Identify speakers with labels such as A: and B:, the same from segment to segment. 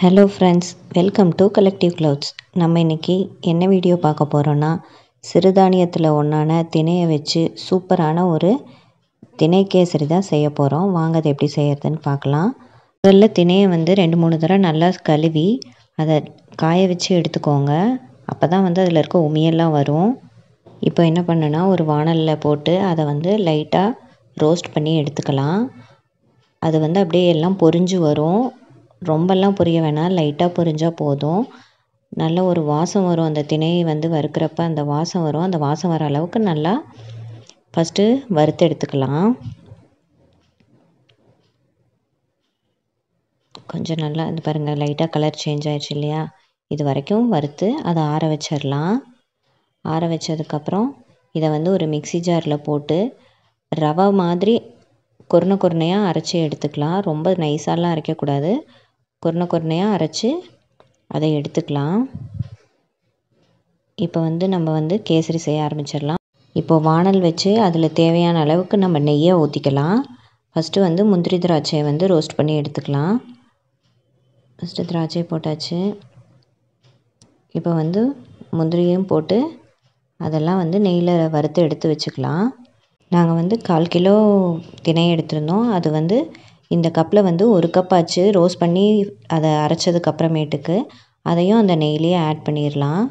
A: Hello friends, welcome to collective clouds. நம்ம இன்றைக்கி என்ன வீடியோ பார்க்க போகிறோன்னா, சிறுதானியத்தில் ஒன்றான திணையை வச்சு சூப்பரான ஒரு திணை கேசரி தான் செய்ய போகிறோம். வாங்க அதை எப்படி செய்யறதுன்னு பார்க்கலாம். முதல்ல திணையை 2-3 தடவை நல்லா கழுவி அதை காய வச்சு எடுத்துக்கோங்க. அப்போ தான் அதில் இருக்க உமியெல்லாம் வரும். இப்போ என்ன பண்ணுன்னா, ஒரு வாணலில் போட்டு அதை லைட்டாக ரோஸ்ட் பண்ணி எடுத்துக்கலாம். அது அப்படியே எல்லாம் பொரிஞ்சு வரும். ரொம்பலாம் பொரிய வேணாம், லைட்டாக பொரிஞ்சால் போதும். நல்ல ஒரு வாசம் வரும். அந்த திணையை வறுக்கிறப்ப அந்த வாசம் வரும். அந்த வாசம் வர அளவுக்கு நல்லா ஃபஸ்ட்டு வறுத்து எடுத்துக்கலாம். கொஞ்சம் நல்லா இது பாருங்கள், லைட்டாக கலர் சேஞ்ச் ஆகிடுச்சு இல்லையா? இது வரைக்கும் வறுத்து அதை ஆற வச்சிடலாம். ஆற வச்சதுக்கப்புறம் இதை ஒரு மிக்ஸி ஜாரில் போட்டு ரவை மாதிரி குருணையாக அரைச்சி எடுத்துக்கலாம். ரொம்ப நைஸாலாம் அரைக்கக்கூடாது, குருணையாக அரைச்சி அதை எடுத்துக்கலாம். இப்போ நம்ம கேசரி செய்ய ஆரம்பிச்சிடலாம். இப்போ வாணல் வச்சு அதில் தேவையான அளவுக்கு நம்ம நெய்யை ஊற்றிக்கலாம். ஃபஸ்ட்டு முந்திரி திராட்சையை ரோஸ்ட் பண்ணி எடுத்துக்கலாம். ஃபஸ்ட்டு திராட்சை போட்டாச்சு. இப்போ முந்திரியும் போட்டு அதெல்லாம் நெய்யில் வறுத்து எடுத்து வச்சுக்கலாம். நாங்கள் 1/4 கிலோ திணை எடுத்திருந்தோம். அது இந்த கப்பில் 1 கப் ஆச்சு. ரோஸ்ட் பண்ணி அதை அரைச்சதுக்கப்புறமேட்டுக்கு அதையும் அந்த நெய்லேயே ஆட் பண்ணிடலாம்.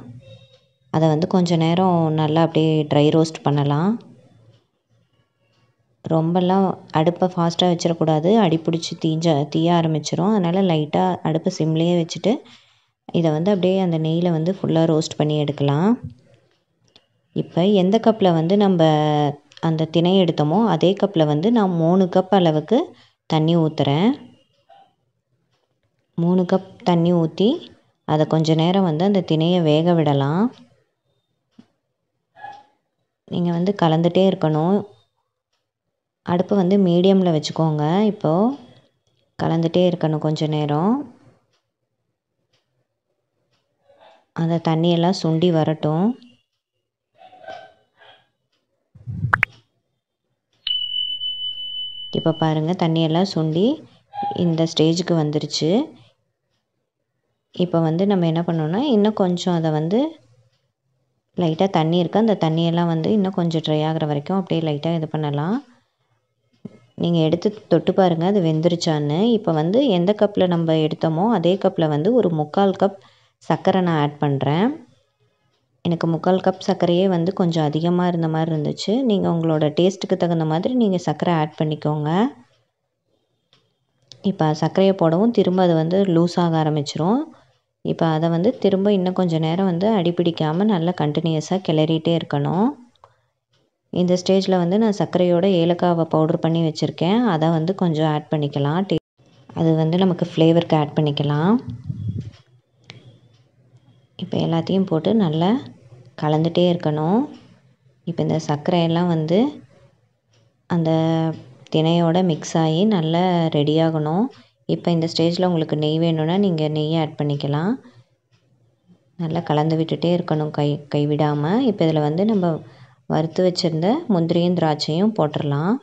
A: அதை கொஞ்சம் நேரம் நல்லா அப்படியே ட்ரை ரோஸ்ட் பண்ணலாம். ரொம்பலாம் அடுப்பை ஃபாஸ்ட்டாக வச்சிடக்கூடாது, அடிப்பிடிச்சி தீய ஆரம்பிச்சிடும். அதனால் லைட்டாக அடுப்பை சிம்லேயே வச்சுட்டு இதை அப்படியே அந்த நெய்யில் ஃபுல்லாக ரோஸ்ட் பண்ணி எடுக்கலாம். இப்போ எந்த கப்பில் நம்ம அந்த திணை எடுத்தோமோ அதே கப்பில் நான் 3 கப் அளவுக்கு தண்ணி ஊற்றுறேன். 3 கப் தண்ணி ஊற்றி அதை கொஞ்சம் நேரம் அந்த திணையை வேக விடலாம். நீங்கள் கலந்துகிட்டே இருக்கணும். அடுப்பு மீடியமில் வச்சுக்கோங்க. இப்போது கலந்துகிட்டே இருக்கணும் கொஞ்சம் நேரம். அந்த தண்ணியெல்லாம் சுண்டி வரட்டும். இப்போ பாருங்கள், தண்ணியெல்லாம் சுண்டி இந்த ஸ்டேஜுக்கு வந்துருச்சு. இப்போ நம்ம என்ன பண்ணோன்னா, இன்னும் கொஞ்சம் அதை லைட்டாக தண்ணி இருக்குது, அந்த தண்ணியெல்லாம் இன்னும் கொஞ்சம் ட்ரை ஆகிற வரைக்கும் அப்படியே லைட்டாக இது பண்ணலாம். நீங்கள் எடுத்து தொட்டு பாருங்கள் அது வெந்துருச்சான்னு. இப்போ எந்த கப்பில் நம்ம எடுத்தோமோ அதே கப்பில் ஒரு 3/4 கப் சர்க்கரை நான் ஆட் பண்ணுறேன். எனக்கு 3/4 கப் சர்க்கரையே கொஞ்சம் அதிகமாக இருந்த மாதிரி இருந்துச்சு. நீங்கள் உங்களோட டேஸ்ட்டுக்கு தகுந்த மாதிரி நீங்கள் சர்க்கரை ஆட் பண்ணிக்கோங்க. இப்போ சர்க்கரையை போடவும் திரும்ப அது லூஸ் ஆக ஆரம்பிச்சிரும். இப்போ அதை திரும்ப இன்னும் கொஞ்சம் நேரம் அடிப்பிடிக்காமல் நல்லா கண்டினியூஸாக கிளறிட்டே இருக்கணும். இந்த ஸ்டேஜில் நான் சர்க்கரையோட ஏலக்காவை பவுட்ரு பண்ணி வச்சுருக்கேன். அதை கொஞ்சம் ஆட் பண்ணிக்கலாம். அது நமக்கு ஃப்ளேவருக்கு ஆட் பண்ணிக்கலாம். இப்போ எல்லாத்தையும் போட்டு நல்லா கலந்துகிட்டே இருக்கணும். இப்போ இந்த சர்க்கரையெல்லாம் அந்த திணையோட மிக்ஸ் ஆகி நல்லா ரெடியாகணும். இப்போ இந்த ஸ்டேஜில் உங்களுக்கு நெய் வேணும்னா நீங்கள் நெய்யை ஆட் பண்ணிக்கலாம். நல்லா கலந்து விட்டுட்டே இருக்கணும் கைவிடாமல். இப்போ இதில் நம்ம வறுத்து வச்சுருந்த முந்திரியும் திராட்சையும் போட்டுடலாம்.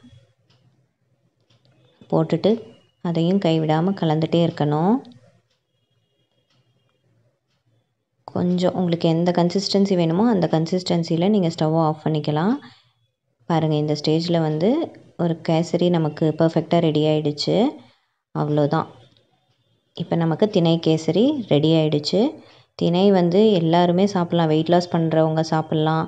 A: போட்டுட்டு அதையும் கைவிடாமல் கலந்துகிட்டே இருக்கணும். கொஞ்சம் உங்களுக்கு எந்த கன்சிஸ்டன்சி வேணுமோ அந்த கன்சிஸ்டன்சியில் நீங்கள் ஸ்டவ்வை ஆஃப் பண்ணிக்கலாம். பாருங்கள், இந்த ஸ்டேஜில் ஒரு கேசரி நமக்கு பர்ஃபெக்டாக ரெடி ஆகிடுச்சு. அவ்வளோதான். இப்போ நமக்கு திணை கேசரி ரெடி ஆகிடுச்சு. திணை எல்லாருமே சாப்பிட்லாம். வெயிட் லாஸ் பண்ணுறவங்க சாப்பிட்லாம்,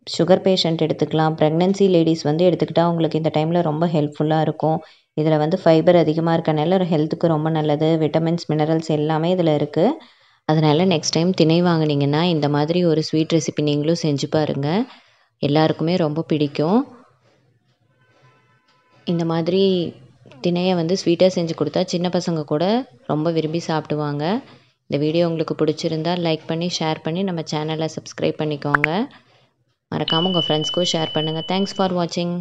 A: சுகர் பேஷண்ட் எடுத்துக்கலாம், ப்ரெக்னென்சி லேடிஸ் எடுத்துக்கிட்டால் அவங்களுக்கு இந்த டைமில் ரொம்ப ஹெல்ப்ஃபுல்லாக இருக்கும். இதில் ஃபைபர் அதிகமாக இருக்கனால ஹெல்த்துக்கு ரொம்ப நல்லது. விட்டமின்ஸ், மினரல்ஸ் எல்லாமே இதில் இருக்குது. அதனால் நெக்ஸ்ட் டைம் திணை வாங்கினீங்கன்னா இந்த மாதிரி ஒரு ஸ்வீட் ரெசிபி நீங்களும் செஞ்சு பாருங்கள். எல்லாருக்குமே ரொம்ப பிடிக்கும். இந்த மாதிரி திணையை ஸ்வீட்டாக செஞ்சு கொடுத்தா சின்ன பசங்க கூட ரொம்ப விரும்பி சாப்பிடுவாங்க. இந்த வீடியோ உங்களுக்கு பிடிச்சிருந்தால் லைக் பண்ணி ஷேர் பண்ணி நம்ம சேனலை சப்ஸ்கிரைப் பண்ணிக்கோங்க. மறக்காமல் உங்கள் ஃப்ரெண்ட்ஸ்க்கும் ஷேர் பண்ணுங்கள். தேங்க்ஸ் ஃபார் வாட்சிங்.